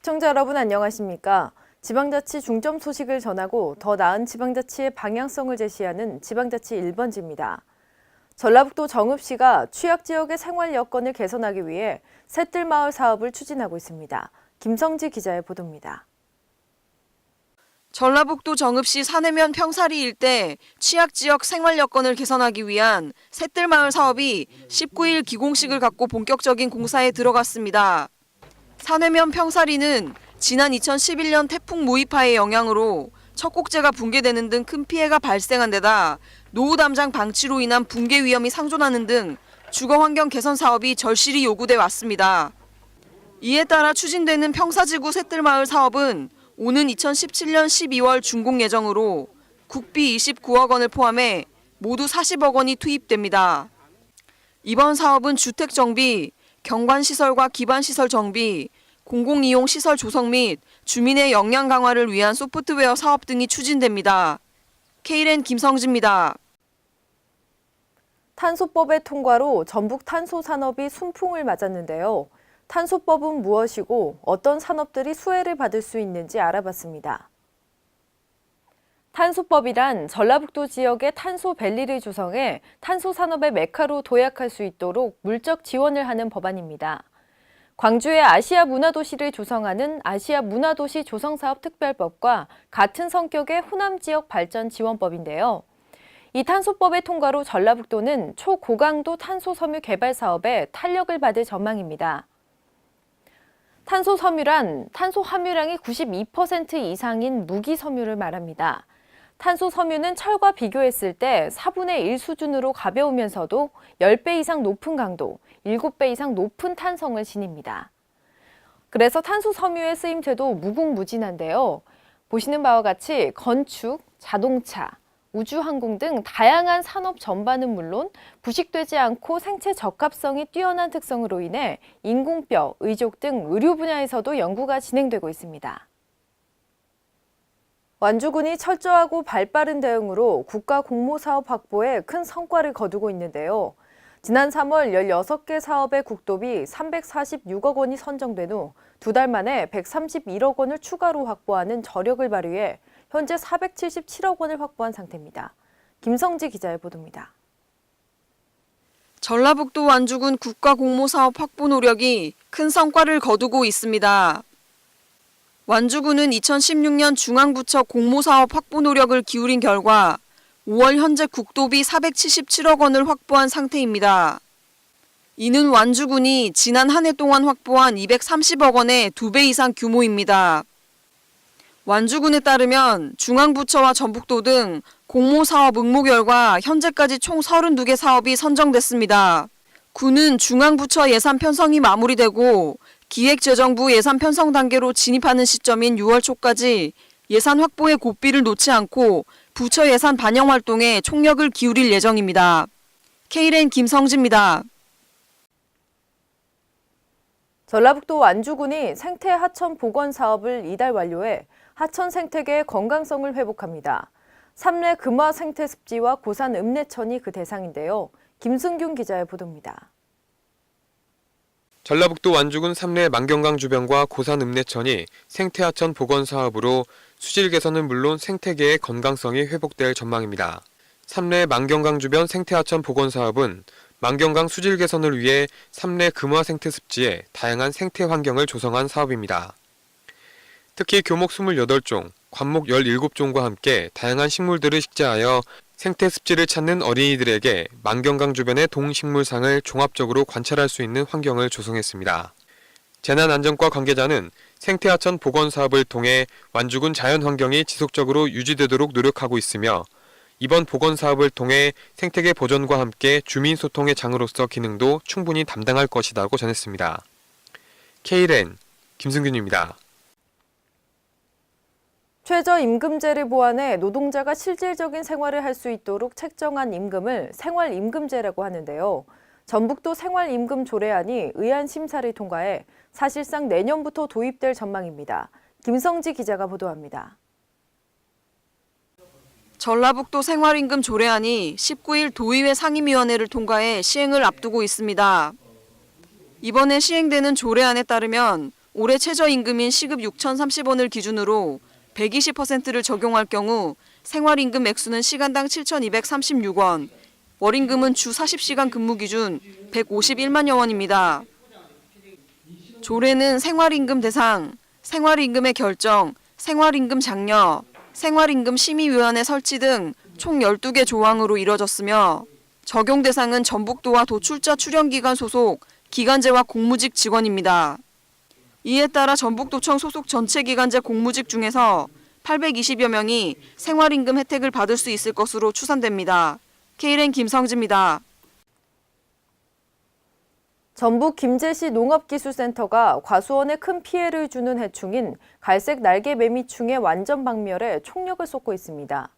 시청자 여러분 안녕하십니까? 지방자치 중점 소식을 전하고 더 나은 지방자치의 방향성을 제시하는 지방자치 1번지입니다. 전라북도 정읍시가 취약지역의 생활 여건을 개선하기 위해 셋들마을 사업을 추진하고 있습니다. 김성지 기자의 보도입니다. 전라북도 정읍시 산해면 평사리 일대 취약지역 생활 여건을 개선하기 위한 셋들마을 사업이 19일 기공식을 갖고 본격적인 공사에 들어갔습니다. 산해면 평사리는 지난 2011년 태풍 모이파의 영향으로 척곡재가 붕괴되는 등 큰 피해가 발생한 데다 노후 담장 방치로 인한 붕괴 위험이 상존하는 등 주거 환경 개선 사업이 절실히 요구돼 왔습니다. 이에 따라 추진되는 평사지구 셋들마을 사업은 오는 2017년 12월 준공 예정으로 국비 29억 원을 포함해 모두 40억 원이 투입됩니다. 이번 사업은 주택 정비, 경관시설과 기반시설 정비, 공공이용 시설 조성 및 주민의 역량 강화를 위한 소프트웨어 사업 등이 추진됩니다. K랜 김성지입니다. 탄소법의 통과로 전북 탄소 산업이 순풍을 맞았는데요. 탄소법은 무엇이고 어떤 산업들이 수혜를 받을 수 있는지 알아봤습니다. 탄소법이란 전라북도 지역의 탄소밸리를 조성해 탄소 산업의 메카로 도약할 수 있도록 물적 지원을 하는 법안입니다. 광주의 아시아 문화도시를 조성하는 아시아 문화도시 조성사업 특별법과 같은 성격의 호남 지역 발전 지원법인데요. 이 탄소법의 통과로 전라북도는 초고강도 탄소 섬유 개발 사업에 탄력을 받을 전망입니다. 탄소 섬유란 탄소 함유량이 92% 이상인 무기 섬유를 말합니다. 탄소 섬유는 철과 비교했을 때 4분의 1 수준으로 가벼우면서도 10배 이상 높은 강도, 7배 이상 높은 탄성을 지닙니다. 그래서 탄소 섬유의 쓰임새도 무궁무진한데요. 보시는 바와 같이 건축, 자동차, 우주항공 등 다양한 산업 전반은 물론 부식되지 않고 생체 적합성이 뛰어난 특성으로 인해 인공뼈, 의족 등 의료 분야에서도 연구가 진행되고 있습니다. 완주군이 철저하고 발빠른 대응으로 국가 공모사업 확보에 큰 성과를 거두고 있는데요. 지난 3월 16개 사업의 국도비 346억 원이 선정된 후 2달 만에 131억 원을 추가로 확보하는 저력을 발휘해 현재 477억 원을 확보한 상태입니다. 김성지 기자의 보도입니다. 전라북도 완주군 국가공모사업 확보 노력이 큰 성과를 거두고 있습니다. 완주군은 2016년 중앙부처 공모사업 확보 노력을 기울인 결과 5월 현재 국도비 477억 원을 확보한 상태입니다. 이는 완주군이 지난 한 해 동안 확보한 230억 원의 2배 이상 규모입니다. 완주군에 따르면 중앙부처와 전북도 등 공모사업 응모 결과 현재까지 총 32개 사업이 선정됐습니다. 군은 중앙부처 예산 편성이 마무리되고 기획재정부 예산 편성 단계로 진입하는 시점인 6월 초까지 예산 확보에 고삐를 놓지 않고 부처 예산 반영 활동에 총력을 기울일 예정입니다. K랜 김성지입니다. 전라북도 완주군이 생태 하천 복원 사업을 이달 완료해 하천 생태계의 건강성을 회복합니다. 삼례 금화 생태 습지와 고산 읍내천이 그 대상인데요. 김승균 기자의 보도입니다. 전라북도 완주군 삼례 만경강 주변과 고산 읍내천이 생태하천 복원 사업으로 수질 개선은 물론 생태계의 건강성이 회복될 전망입니다. 삼례 만경강 주변 생태하천 복원 사업은 만경강 수질 개선을 위해 삼례 금화 생태 습지에 다양한 생태 환경을 조성한 사업입니다. 특히 교목 28종, 관목 17종과 함께 다양한 식물들을 식재하여 생태 습지를 찾는 어린이들에게 만경강 주변의 동식물상을 종합적으로 관찰할 수 있는 환경을 조성했습니다. 재난안전과 관계자는 생태하천 복원 사업을 통해 완주군 자연환경이 지속적으로 유지되도록 노력하고 있으며 이번 복원 사업을 통해 생태계 보존과 함께 주민 소통의 장으로서 기능도 충분히 담당할 것이라고 전했습니다. K랜 김승균입니다. 최저임금제를 보완해 노동자가 실질적인 생활을 할 수 있도록 책정한 임금을 생활임금제라고 하는데요. 전북도 생활임금 조례안이 의안 심사를 통과해 사실상 내년부터 도입될 전망입니다. 김성지 기자가 보도합니다. 전라북도 생활임금 조례안이 19일 도의회 상임위원회를 통과해 시행을 앞두고 있습니다. 이번에 시행되는 조례안에 따르면 올해 최저임금인 시급 6,030원을 기준으로 120%를 적용할 경우 생활임금 액수는 시간당 7,236원, 월임금은 주 40시간 근무 기준 151만여 원입니다. 조례는 생활임금 대상, 생활임금의 결정, 생활임금 장려, 생활임금 심의위원회 설치 등 총 12개 조항으로 이뤄졌으며 적용 대상은 전북도와 도출자 출연기관 소속 기간제와 공무직 직원입니다. 이에 따라 전북도청 소속 전체 기간제 공무직 중에서 820여 명이 생활임금 혜택을 받을 수 있을 것으로 추산됩니다. KLN 김성지입니다. 전북 김제시 농업기술센터가 과수원에 큰 피해를 주는 해충인 갈색 날개 매미충의 완전 박멸에 총력을 쏟고 있습니다.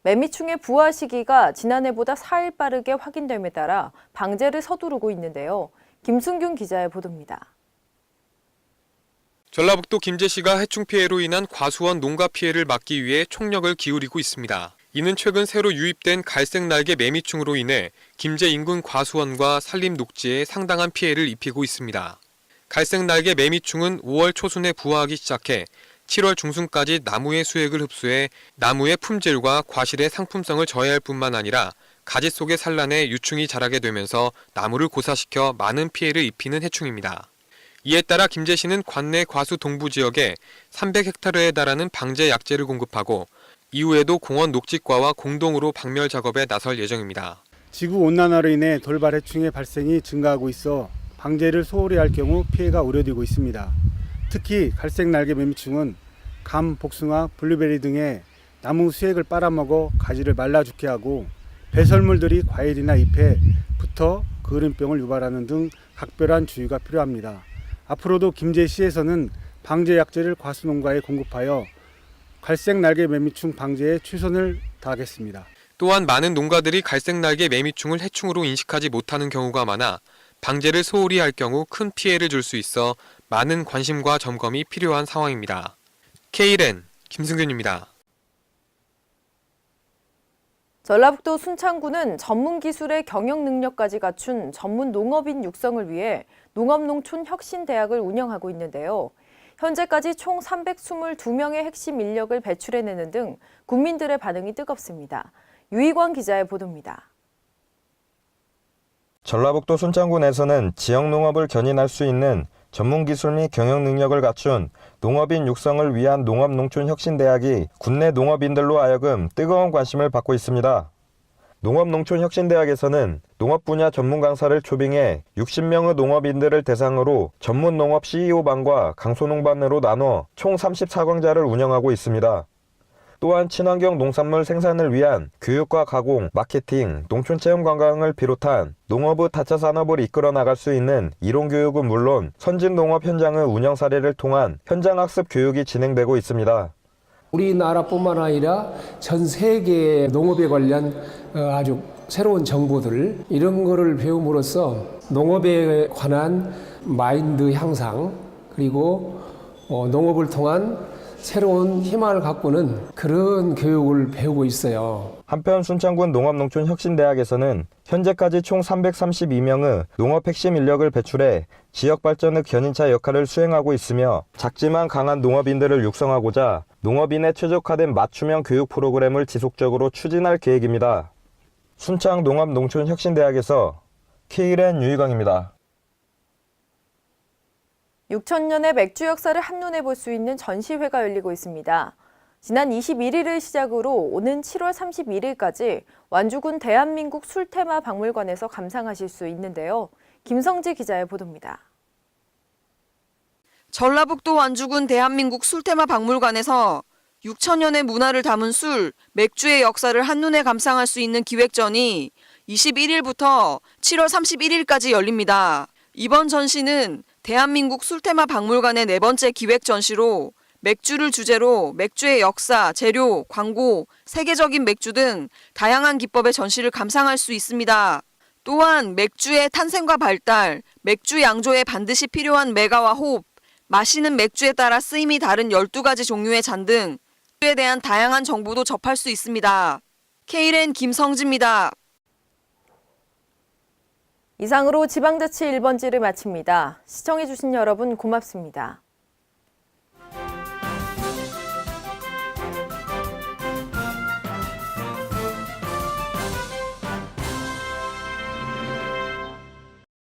매미충의 부화 시기가 지난해보다 4일 빠르게 확인됨에 따라 방제를 서두르고 있는데요. 김순균 기자의 보도입니다. 전라북도 김제시가 해충 피해로 인한 과수원 농가 피해를 막기 위해 총력을 기울이고 있습니다. 이는 최근 새로 유입된 갈색 날개 매미충으로 인해 김제 인근 과수원과 산림 녹지에 상당한 피해를 입히고 있습니다. 갈색 날개 매미충은 5월 초순에 부화하기 시작해 7월 중순까지 나무의 수액을 흡수해 나무의 품질과 과실의 상품성을 저해할 뿐만 아니라 가지 속에 산란해 유충이 자라게 되면서 나무를 고사시켜 많은 피해를 입히는 해충입니다. 이에 따라 김제시는 관내 과수 동부 지역에 300헥타르에 달하는 방제 약재를 공급하고 이후에도 공원 녹지과와 공동으로 박멸 작업에 나설 예정입니다. 지구온난화로 인해 돌발 해충의 발생이 증가하고 있어 방제를 소홀히 할 경우 피해가 우려되고 있습니다. 특히 갈색 날개 매미충은 감, 복숭아, 블루베리 등의 나무 수액을 빨아먹어 가지를 말라 죽게 하고 배설물들이 과일이나 잎에 붙어 그을음병을 유발하는 등 각별한 주의가 필요합니다. 앞으로도 김제시에서는 방제 약재를 과수농가에 공급하여 갈색 날개 매미충 방제에 최선을 다하겠습니다. 또한 많은 농가들이 갈색 날개 매미충을 해충으로 인식하지 못하는 경우가 많아 방제를 소홀히 할 경우 큰 피해를 줄 수 있어 많은 관심과 점검이 필요한 상황입니다. KLN 김승균입니다. 전라북도 순창구는 전문 기술의 경영 능력까지 갖춘 전문 농업인 육성을 위해 농업농촌혁신대학을 운영하고 있는데요. 현재까지 총 322명의 핵심 인력을 배출해내는 등 국민들의 반응이 뜨겁습니다. 유희광 기자의 보도입니다. 전라북도 순창군에서는 지역 농업을 견인할 수 있는 전문 기술 및 경영 능력을 갖춘 농업인 육성을 위한 농업농촌혁신대학이 국내 농업인들로 하여금 뜨거운 관심을 받고 있습니다. 농업농촌혁신대학에서는 농업 분야 전문 강사를 초빙해 60명의 농업인들을 대상으로 전문 농업 CEO반과 강소농반으로 나눠 총 34강좌를 운영하고 있습니다. 또한 친환경 농산물 생산을 위한 교육과 가공, 마케팅, 농촌체험 관광을 비롯한 농업의 다차 산업을 이끌어 나갈 수 있는 이론 교육은 물론 선진 농업 현장의 운영 사례를 통한 현장 학습 교육이 진행되고 있습니다. 우리나라뿐만 아니라 전 세계의 농업에 관련 아주 새로운 정보들 이런 거를 배움으로써 농업에 관한 마인드 향상 그리고 농업을 통한 새로운 희망을 가꾸는 그런 교육을 배우고 있어요. 한편 순창군 농업농촌혁신대학에서는 현재까지 총 332명의 농업 핵심 인력을 배출해 지역 발전의 견인차 역할을 수행하고 있으며 작지만 강한 농업인들을 육성하고자 농업인에 최적화된 맞춤형 교육 프로그램을 지속적으로 추진할 계획입니다. 순창 농업농촌혁신대학에서 KLN 유희광입니다. 6,000년의 맥주 역사를 한눈에 볼 수 있는 전시회가 열리고 있습니다. 지난 21일을 시작으로 오는 7월 31일까지 완주군 대한민국 술테마 박물관에서 감상하실 수 있는데요. 김성지 기자의 보도입니다. 전라북도 완주군 대한민국 술테마 박물관에서 6,000년의 문화를 담은 술, 맥주의 역사를 한눈에 감상할 수 있는 기획전이 21일부터 7월 31일까지 열립니다. 이번 전시는 대한민국 술테마 박물관의 4번째 기획 전시로 맥주를 주제로 맥주의 역사, 재료, 광고, 세계적인 맥주 등 다양한 기법의 전시를 감상할 수 있습니다. 또한 맥주의 탄생과 발달, 맥주 양조에 반드시 필요한 메가와 홉, 마시는 맥주에 따라 쓰임이 다른 12가지 종류의 잔 등 맥주에 대한 다양한 정보도 접할 수 있습니다. KLN 김성지입니다. 이상으로 지방자치 1번지를 마칩니다. 시청해주신 여러분 고맙습니다.